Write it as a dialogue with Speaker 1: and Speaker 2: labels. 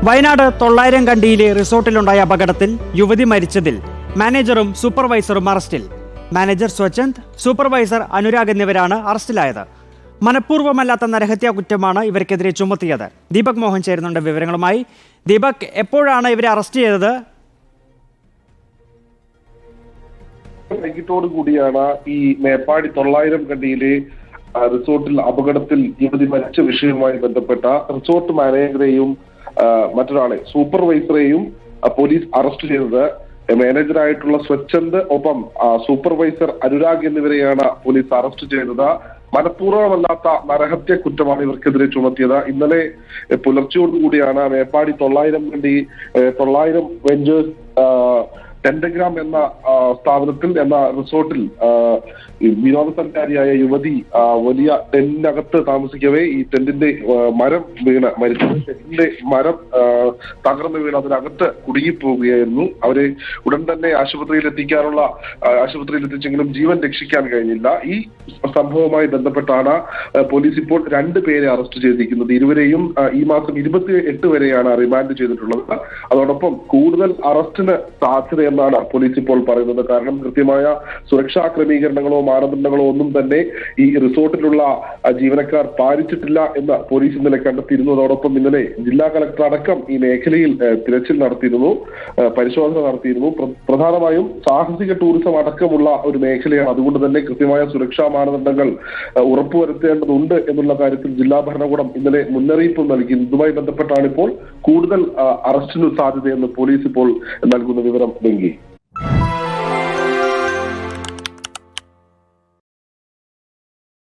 Speaker 1: വയനാട് 900 കണ്ടിയിലെ റിസോർട്ടിലുണ്ടായ അപകടത്തിൽ യുവതി മരിച്ചതിൽ മാനേജറും സൂപ്പർവൈസറും അറസ്റ്റിൽ. മാനേജർ സ്വച്ഛന്ദ്, സൂപ്പർവൈസർ അനുരാഗ് എന്നിവരാണ് അറസ്റ്റിലായത്. മനഃപൂർവ്വമല്ലാത്ത നരഹത്യാ കുറ്റമാണ് ഇവർക്കെതിരെ ചുമത്തിയത്. ദീപക് മോഹൻ ചേരുന്നുണ്ട് വിവരങ്ങളുമായി. ദീപക്, എപ്പോഴാണ് ഇവരെ അറസ്റ്റ് ചെയ്തത്?
Speaker 2: വൈകിട്ടോടു കൂടിയാണ് ഈ മേപ്പാടി 900 കണ്ടിയിലെ റിസോർട്ടിൽ അപകടത്തിൽ യുവതി മരിച്ച വിഷയവുമായി ബന്ധപ്പെട്ട റിസോർട്ട് മാനേജറെയും മറ്റൊരാളെ സൂപ്പർവൈസറെയും പോലീസ് അറസ്റ്റ് ചെയ്തത്. മാനേജറായിട്ടുള്ള സ്വച്ഛന്ദ് ഒപ്പം സൂപ്പർവൈസർ അനുരാഗ് എന്നിവരെയാണ് പോലീസ് അറസ്റ്റ് ചെയ്തത്. മനഃപൂർവ്വമല്ലാത്ത നരഹത്യ കുറ്റമാണ് ഇവർക്കെതിരെ ചുമത്തിയത്. ഇന്നലെ പുലർച്ചയോടുകൂടിയാണ് മേപ്പാടി 900 കണ്ടി 900 വെഞ്ചേഴ്സ് ടെന്റഗ്രാം എന്ന സ്ഥാപനത്തിൽ എന്ന റിസോർട്ടിൽ വിനോദസഞ്ചാരിയായ യുവതി വലിയ ടെന്റിനകത്ത് താമസിക്കവേ ഈ ടെന്റിന്റെ മരം വീണ് മരിച്ചത്. ടെന്റിന്റെ മരം തകർന്നു വീണ് അതിനകത്ത് കുടുങ്ങിപ്പോവുകയായിരുന്നു. അവരെ ഉടൻ തന്നെ ആശുപത്രിയിൽ എത്തിച്ചെങ്കിലും ജീവൻ രക്ഷിക്കാൻ കഴിഞ്ഞില്ല. ഈ സംഭവവുമായി ബന്ധപ്പെട്ടാണ് പോലീസ് ഇപ്പോൾ 2 പേരെ അറസ്റ്റ് ചെയ്തിരിക്കുന്നത്. ഇരുവരെയും ഈ മാസം 28 വരെയാണ് റിമാൻഡ് ചെയ്തിട്ടുള്ളത്. അതോടൊപ്പം കൂടുതൽ അറസ്റ്റിന് സാധ്യതയെന്നാണ് പോലീസ് ഇപ്പോൾ പറയുന്നത്. കാരണം കൃത്യമായ സുരക്ഷാ ക്രമീകരണങ്ങളോ മാനദണ്ഡങ്ങളോ ഒന്നും തന്നെ ഈ റിസോർട്ടിലുള്ള ജീവനക്കാർ പാലിച്ചിട്ടില്ല എന്ന് പോലീസ് ഇന്നലെ കണ്ടെത്തിയിരുന്നു. അതോടൊപ്പം ഇന്നലെ ജില്ലാ കളക്ടർ അടക്കം ഈ മേഖലയിൽ തിരച്ചിൽ നടത്തിയിരുന്നു, പരിശോധന നടത്തിയിരുന്നു. പ്രധാനമായും സാഹസിക ടൂറിസം അടക്കമുള്ള ഒരു മേഖലയാണ്. അതുകൊണ്ട് തന്നെ കൃത്യമായ സുരക്ഷാ മാനദണ്ഡങ്ങൾ ഉറപ്പുവരുത്തേണ്ടതുണ്ട് എന്നുള്ള കാര്യത്തിൽ ജില്ലാ ഭരണകൂടം ഇന്നലെ മുന്നറിയിപ്പ് നൽകി. ഇതുമായി ബന്ധപ്പെട്ടാണ് ഇപ്പോൾ കൂടുതൽ അറസ്റ്റിന് സാധ്യതയെന്ന് പോലീസ് ഇപ്പോൾ നൽകുന്ന വിവരം.